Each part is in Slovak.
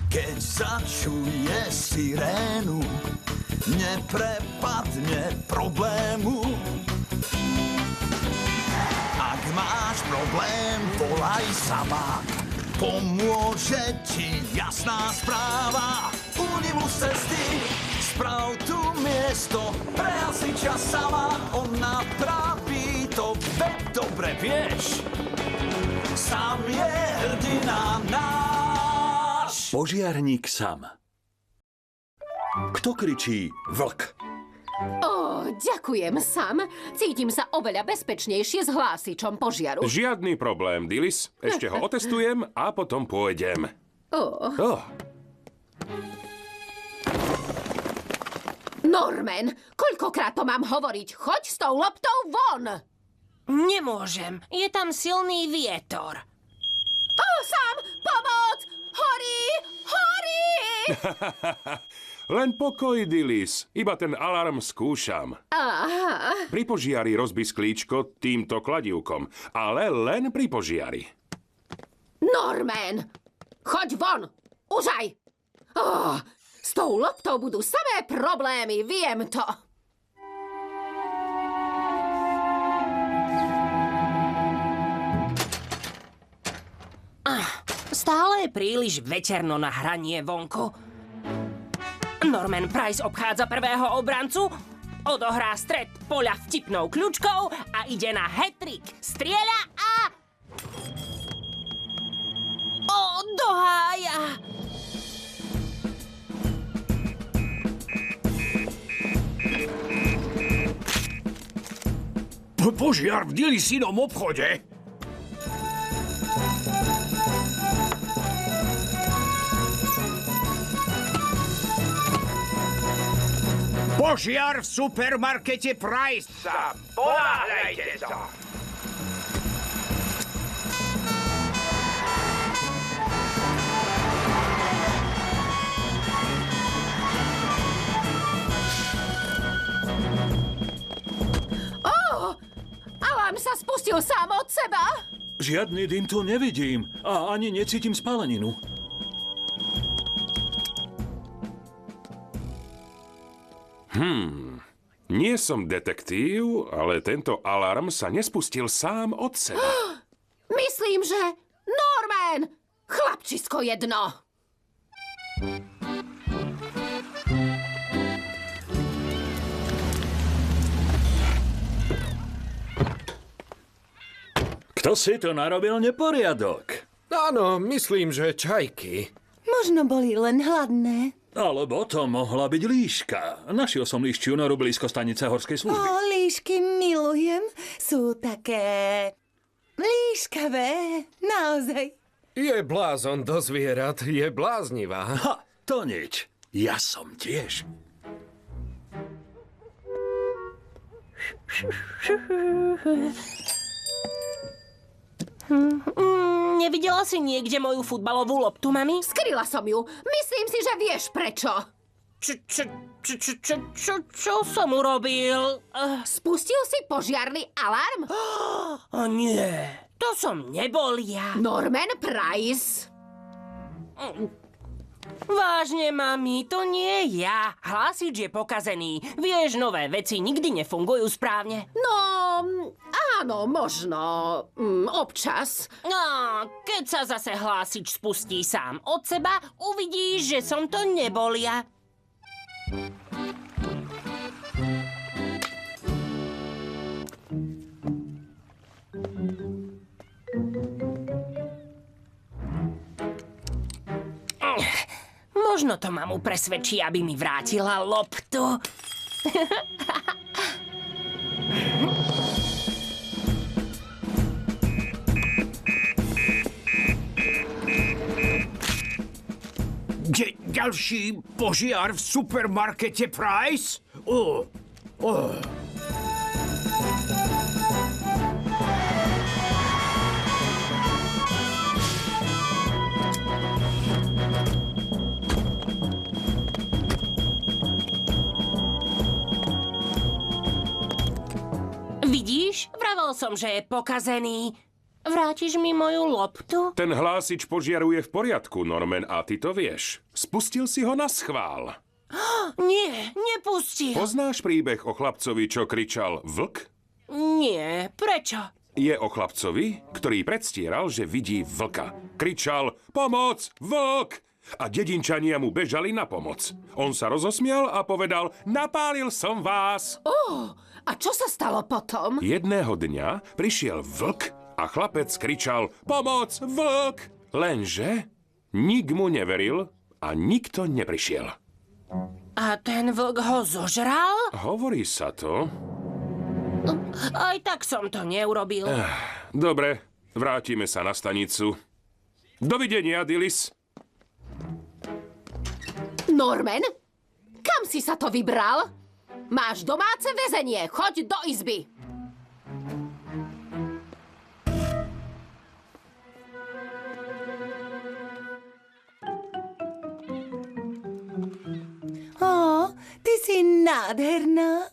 keď začuje sirénu, neprepadne problému. Ak máš problém, volaj sama, pomôže ti jasná správa. Unilus cesty, sprav tu miesto, pre hasiča sama, on napraví to, veď dobre vieš. Sam je hrdina náš. Požiarník Sam. Kto kričí vlk? Ďakujem, Sam. Cítim sa oveľa bezpečnejšie s hlásičom požiaru. Žiadny problém, Dilys. Ešte ho otestujem a potom pôjdem. Norman, koľkokrát to mám hovoriť? Choď s tou loptou von! Nemôžem. Je tam silný vietor. Sam, pomoc! Horí! Horí! Len pokoj, Dilys. Iba ten alarm skúšam. Aha. Pri požiari rozbi sklíčko týmto kladívkom, ale len pri požiari. Norman, choď von! Užaj! S tou loptou budú samé problémy, viem to. Stále je príliš veterno na hranie vonku. Norman Price obchádza prvého obrancu, odohrá stred poľa vtipnou kľučkou a ide na hat-trick. Strieľa a... do hája! Požiar v Dillysinom obchode. Požiar v supermarkete Price. Ponáhľajte sa. Alarm sa spustil sám od seba. Žiadny dym tu nevidím a ani necítim spaleninu. Nie som detektív, ale tento alarm sa nespustil sám od seba. Myslím, že... Norman! Chlapčisko jedno! Kto si to narobil neporiadok? Áno, myslím, že čajky. Možno boli len hladné. Alebo to mohla byť líška. Našiel som líščiu noru blízko stanice horskej služby. Líšky milujem. Sú také... líškavé. Naozaj. Je blázon do zvierat, je bláznivá. Ha, to nič. Ja som tiež. Nevidela si niekde moju futbalovú loptu, mami? Skryla som ju. Myslím si, že vieš prečo. Čo som urobil? Spustil si požiarny alarm? Nie, to som nebol ja. Norman Price. Vážne, mami, to nie ja. Hlásič je pokazený. Vieš, nové veci nikdy nefungujú správne. No, áno, možno. Občas. No, keď sa zase hlásič spustí sám od seba, uvidíš, že som to nebol ja. Možno to mamu presvedčí, aby mi vrátila loptu. Ďalší požiar v supermarkete Price? Vidíš? Vravel som, že je pokazený. Vrátiš mi moju loptu? Ten hlásič požiaru je v poriadku, Norman, a ty to vieš. Spustil si ho na schvál. Nie, nepustil. Poznáš príbeh o chlapcovi, čo kričal vlk? Nie, prečo? Je o chlapcovi, ktorý predstieral, že vidí vlka. Kričal, pomoc, vlk! A dedinčania mu bežali na pomoc. On sa rozosmial a povedal, napálil som vás. A čo sa stalo potom? Jedného dňa prišiel vlk a chlapec kričal, pomoc, vlk! Lenže nik mu neveril a nikto neprišiel. A ten vlk ho zožral? Hovorí sa to. Aj tak som to neurobil. Dobre, vrátime sa na stanicu. Dovidenia, Dilys. Norman? Kam si sa to vybral? Máš domáce väzenie, choď do izby. Ty si nádherná.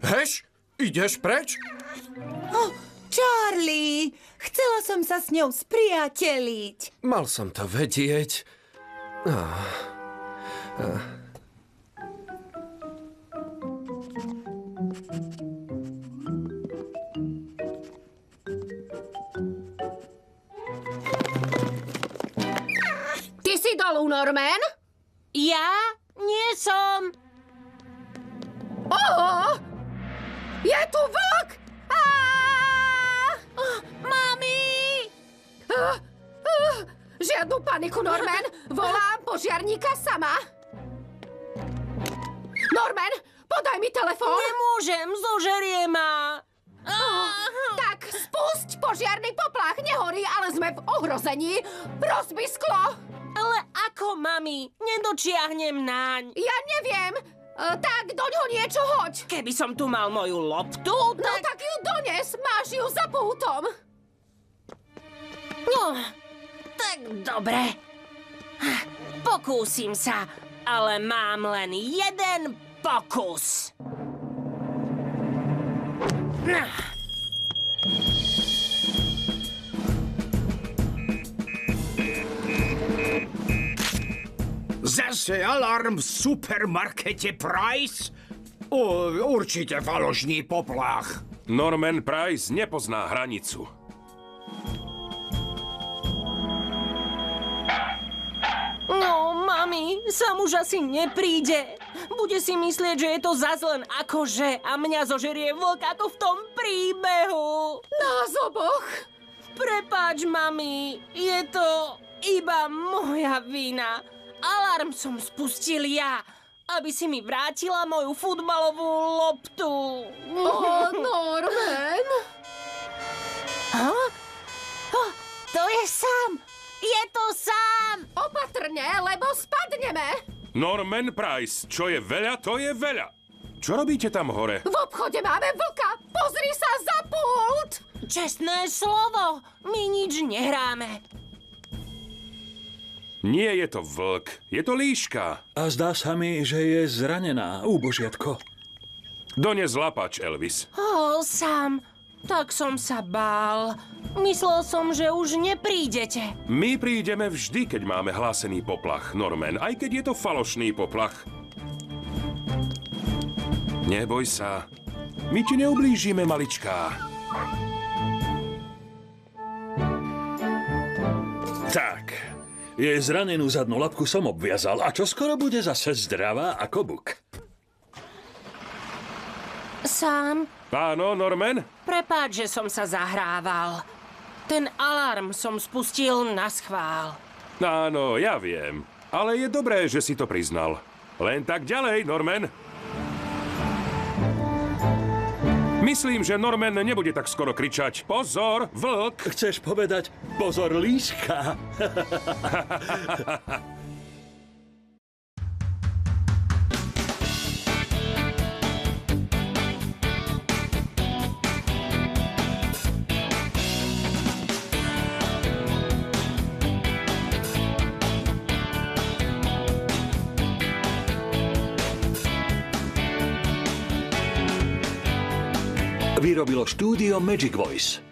Heš, ideš preč? Charlie, chcela som sa s ňou spriateliť. Mal som to vedieť. Ty si dolu, Norman? Ja? Nie som. Je tu vlk! Mami! Žiadnu paniku, Norman. Volám požiarníka sama. Norman, podaj mi telefón. Nemôžem, zožerie ma. Tak spusť požiarny poplach. Nehorí, ale sme v ohrození. Rozbi sklo. Ale ako, mami? Nedočiahnem naň. Ja neviem. Tak doňho niečo hoď. Keby som tu mal moju loptu, No tak ju dones. Máš ju za pútom. No, tak dobre. Pokúsim sa, ale mám len jeden pokus. Zase alarm v supermarkete Price? Určite falošný poplach. Norman Price nepozná hranicu. No, mami, sam už asi nepríde. Bude si myslieť, že je to zas len akože a mňa zožerie vlk ako v tom príbehu. Nás oboch. Prepáč, mami, je to iba moja vina. Alarm som spustil ja, aby si mi vrátila moju futbalovú loptu. Norman. To je sám. Je to sám. Opatrne, lebo spadneme. Norman Price, čo je veľa, to je veľa. Čo robíte tam hore? V obchode máme vlka. Pozri sa za pult. Čestné slovo, my nič nehráme. Nie je to vlk, je to líška. A zdá sa mi, že je zranená, úbožiatko. Dones lapač, Elvis. Sám, tak som sa bál. Myslel som, že už neprídete. My prídeme vždy, keď máme hlásený poplach, Norman, aj keď je to falošný poplach. Neboj sa, my ti neublížime, maličká. Tak, jej zranenú zadnú labku som obviazal a čoskoro bude zase zdravá ako buk. Sám, Áno, Norman? prepáč, že som sa zahrával. Ten alarm som spustil naschvál. Áno, ja viem. Ale je dobré, že si to priznal. Len tak ďalej, Norman. Myslím, že Norman nebude tak skoro kričať pozor, vlk. Chceš povedať pozor, líška? Vyrobilo štúdio Magic Voice.